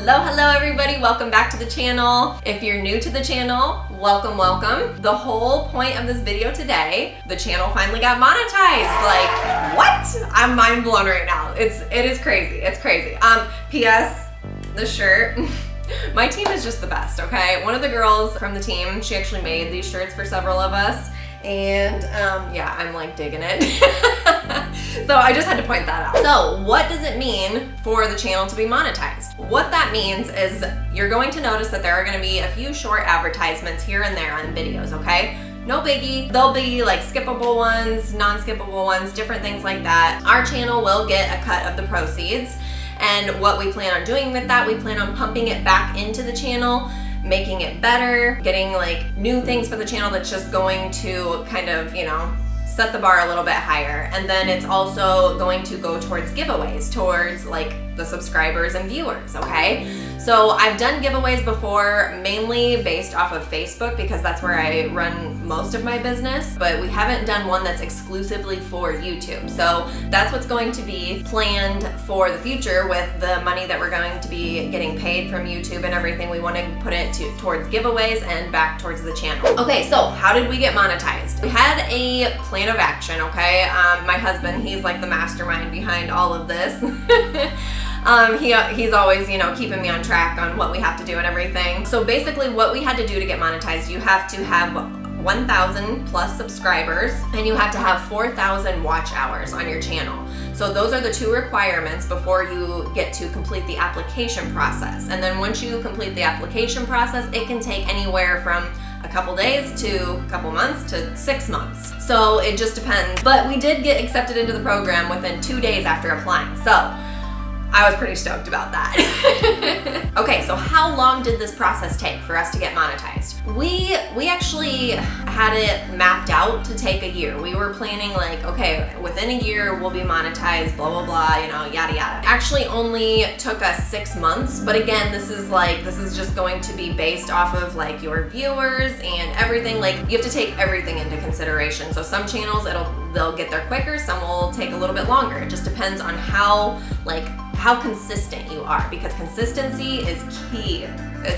Hello everybody, welcome back to the channel. If you're new to the channel, welcome. The whole point of this video today, the channel finally got monetized. Like, what? I'm mind blown right now. It is crazy, it's crazy. P.S. the shirt. My team is just the best, okay? One of the girls from the team, she actually made these shirts for several of us. And yeah, I'm like digging it. So I just had to point that out. So what does it mean for the channel to be monetized? What that means is you're going to notice that there are gonna be a few short advertisements here and there on videos, okay? No biggie. There'll be like skippable ones, non-skippable ones, different things like that. Our channel will get a cut of the proceeds. And what we plan on doing with that, we plan on pumping it back into the channel, making it better, getting like new things for the channel that's just going to kind of, you know, set the bar a little bit higher. And then it's also going to go towards giveaways, towards like the subscribers and viewers, okay? So I've done giveaways before, mainly based off of Facebook because that's where I run most of my business, but we haven't done one that's exclusively for YouTube. So that's what's going to be planned for the future with the money that we're going to be getting paid from YouTube and everything. We want to put it towards giveaways and back towards the channel. Okay, so how did we get monetized? We had a plan of action, okay? My husband, he's like the mastermind behind all of this. He's always, you know, keeping me on track on what we have to do and everything. So basically what we had to do to get monetized, you have to have 1,000 plus subscribers and you have to have 4,000 watch hours on your channel. So those are the two requirements before you get to complete the application process. And then once you complete the application process, it can take anywhere from a couple days to a couple months to 6 months. So it just depends. But we did get accepted into the program within 2 days after applying. So I was pretty stoked about that. Okay, so how long did this process take for us to get monetized? We actually had it mapped out to take a year. We were planning like, okay, within a year we'll be monetized, blah, blah, blah, you know, yada, yada. Actually only took us 6 months, but again, this is just going to be based off of like your viewers and everything. Like you have to take everything into consideration. So some channels, they'll get there quicker, some will take a little bit longer. It just depends on how consistent you are, because consistency is key.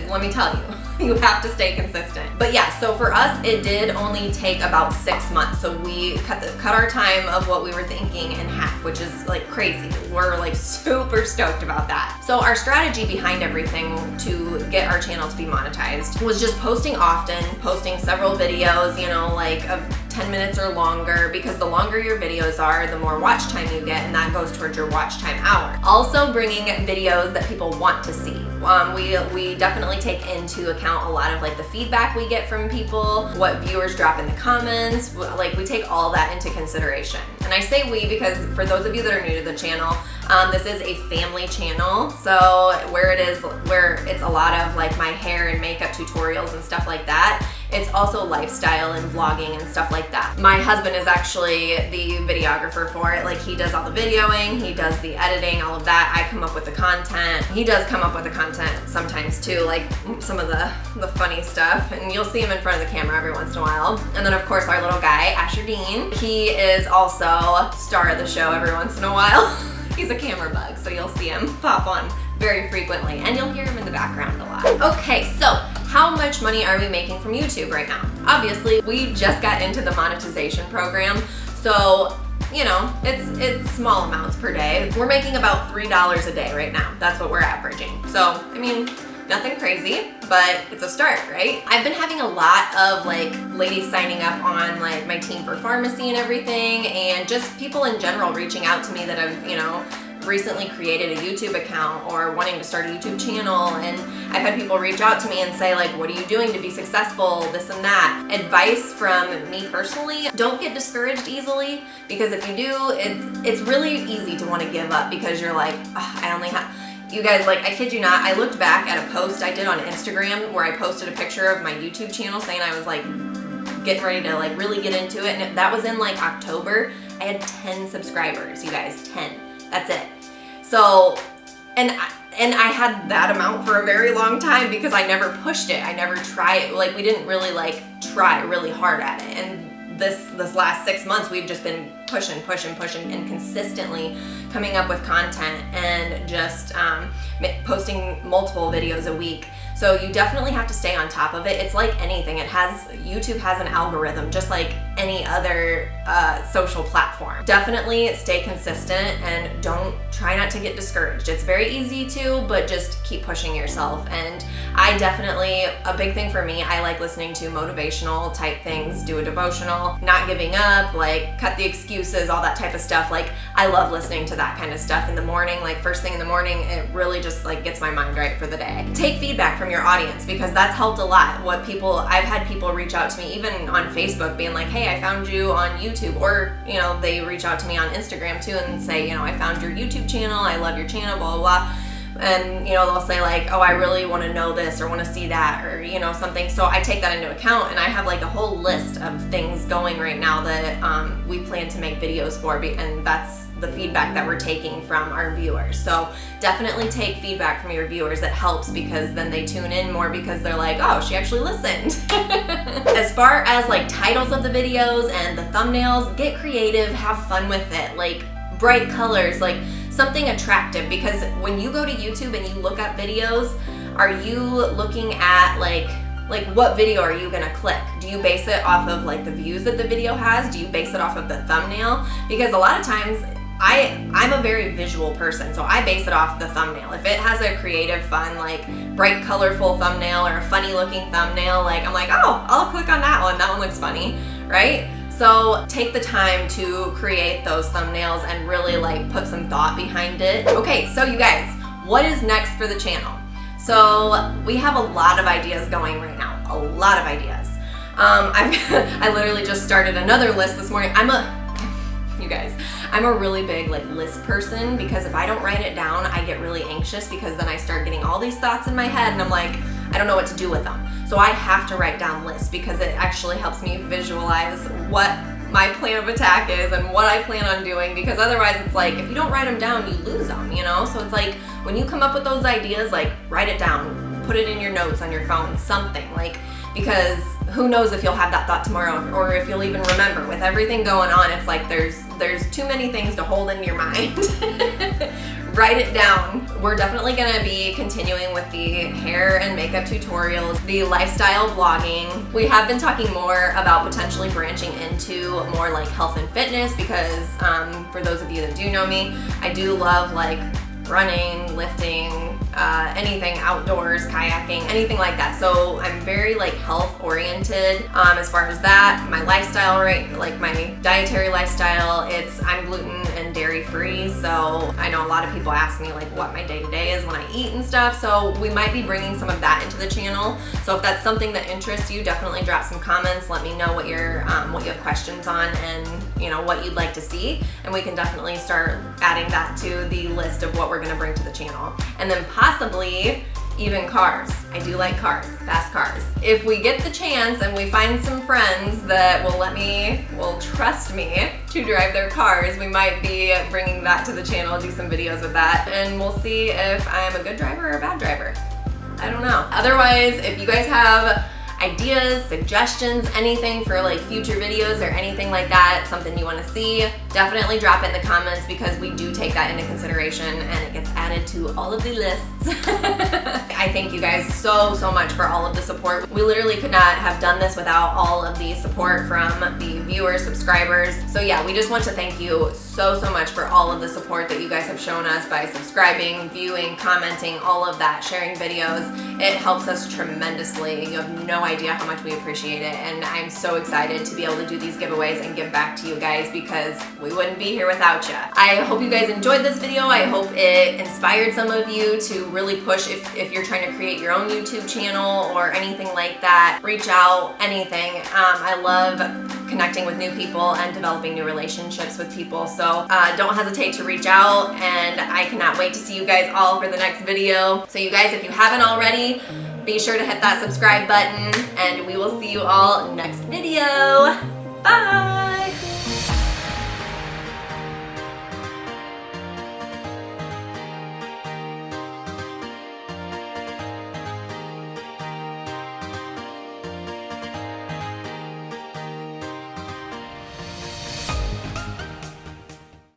Let me tell you, you have to stay consistent. But yeah, so for us, it did only take about 6 months. So we cut our time of what we were thinking in half, which is like crazy. We're like super stoked about that. So our strategy behind everything to get our channel to be monetized was just posting often, posting several videos, you know, like of 10 minutes or longer, because the longer your videos are, the more watch time you get, and that goes towards your watch time hour. Also bringing videos that people want to see. We definitely take into account a lot of like the feedback we get from people, what viewers drop in the comments, like we take all that into consideration. And I say we because for those of you that are new to the channel, this is a family channel. So where it's a lot of like my hair and makeup tutorials and stuff like that, it's also lifestyle and vlogging and stuff like that. My husband is actually the videographer for it. Like he does all the videoing, he does the editing, all of that. I come up with the content. He does come up with the content sometimes too, like some of the funny stuff. And you'll see him in front of the camera every once in a while. And then of course our little guy, Asher Dean, he is also star of the show every once in a while. He's a camera bug, so you'll see him pop on very frequently, and you'll hear him in the background a lot. Okay, so how much money are we making from YouTube right now? Obviously, we just got into the monetization program, so you know, it's small amounts per day. We're making about $3 a day right now. That's what we're averaging. So, I mean, nothing crazy, but it's a start, right? I've been having a lot of like ladies signing up on like my team for Farmasi and everything, and just people in general reaching out to me that have, you know, recently created a YouTube account or wanting to start a YouTube channel. And I've had people reach out to me and say like, what are you doing to be successful, this and that. Advice from me personally, don't get discouraged easily, because if you do, it's really easy to want to give up because you're like, I only have, you guys, like, I kid you not, I looked back at a post I did on Instagram where I posted a picture of my YouTube channel saying I was like getting ready to like really get into it, and that was in like October. I had 10 subscribers, you guys, 10. That's it. So, and I had that amount for a very long time because I never pushed it. I never tried, like we didn't really like try really hard at it. And this last 6 months, we've just been pushing and consistently coming up with content and just posting multiple videos a week. So you definitely have to stay on top of it. It's like anything. YouTube has an algorithm just like any other social platform. Definitely stay consistent and try not to get discouraged. It's very easy to, but just keep pushing yourself. And I definitely, a big thing for me, I like listening to motivational type things, do a devotional, not giving up, like cut the excuses, all that type of stuff. Like I love listening to that kind of stuff in the morning, like first thing in the morning. It really just like gets my mind right for the day. Take feedback from your audience because that's helped a lot. I've had people reach out to me even on Facebook being like, hey, I found you on YouTube, or they reach out to me on Instagram too and say, I found your YouTube channel, I love your channel, blah, blah, blah. And they'll say like, oh, I really want to know this or want to see that, or something. So I take that into account, and I have like a whole list of things going right now that we plan to make videos for, and that's the feedback that we're taking from our viewers. So definitely take feedback from your viewers. It helps because then they tune in more because they're like, oh, she actually listened. As far as like titles of the videos and the thumbnails, get creative, have fun with it. Like bright colors, like something attractive, because when you go to YouTube and you look up videos, are you looking at like what video are you gonna click? Do you base it off of like the views that the video has? Do you base it off of the thumbnail? Because a lot of times I'm a very visual person, so I base it off the thumbnail. If it has a creative, fun, like bright, colorful thumbnail or a funny looking thumbnail, like I'm like, oh, I'll click on that one. That one looks funny, right? So take the time to create those thumbnails and really like put some thought behind it. Okay, so you guys, what is next for the channel? So we have a lot of ideas going right now, a lot of ideas. I literally just started another list this morning. I'm a really big like list person, because if I don't write it down, I get really anxious, because then I start getting all these thoughts in my head and I'm like, I don't know what to do with them. So I have to write down lists, because it actually helps me visualize what my plan of attack is and what I plan on doing, because otherwise it's like, if you don't write them down, you lose them, So it's like, when you come up with those ideas, like write it down, put it in your notes on your phone, something, like, because who knows if you'll have that thought tomorrow, or if you'll even remember. With everything going on, it's like there's too many things to hold in your mind. Write it down. We're definitely gonna be continuing with the hair and makeup tutorials, the lifestyle blogging. We have been talking more about potentially branching into more like health and fitness, because for those of you that do know me, I do love like running, lifting, anything outdoors, kayaking, anything like that. So I'm very like health oriented as far as that. My lifestyle, right, like my dietary lifestyle, I'm gluten and dairy free. So I know a lot of people ask me like what my day-to-day is when I eat and stuff. So we might be bringing some of that into the channel. So if that's something that interests you, definitely drop some comments. Let me know what you have questions on, and what you'd like to see, and we can definitely start adding that to the list of what we're going to bring to the channel. And then possibly even cars. I do like cars, fast cars. If we get the chance and we find some friends that will trust me to drive their cars, we might be bringing that to the channel, do some videos with that, and we'll see if I'm a good driver or a bad driver. I don't know. Otherwise, if you guys have ideas, suggestions, anything for like future videos or anything like that, something you want to see, definitely drop it in the comments, because we do take that into consideration and it gets added to all of the lists. I thank you guys so much for all of the support. We literally could not have done this without all of the support from the viewers, subscribers. So yeah, we just want to thank you so much for all of the support that you guys have shown us by subscribing, viewing, commenting, all of that, sharing videos. It helps us tremendously. You have no idea how much we appreciate it, and I'm so excited to be able to do these giveaways and give back to you guys, because we wouldn't be here without you. I hope you guys enjoyed this video. I hope it inspired some of you to really push if you're trying to create your own YouTube channel or anything like that. Reach out, anything. I love connecting with new people and developing new relationships with people, so don't hesitate to reach out, and I cannot wait to see you guys all for the next video. So you guys, if you haven't already, be sure to hit that subscribe button, and we will see you all next video. Bye!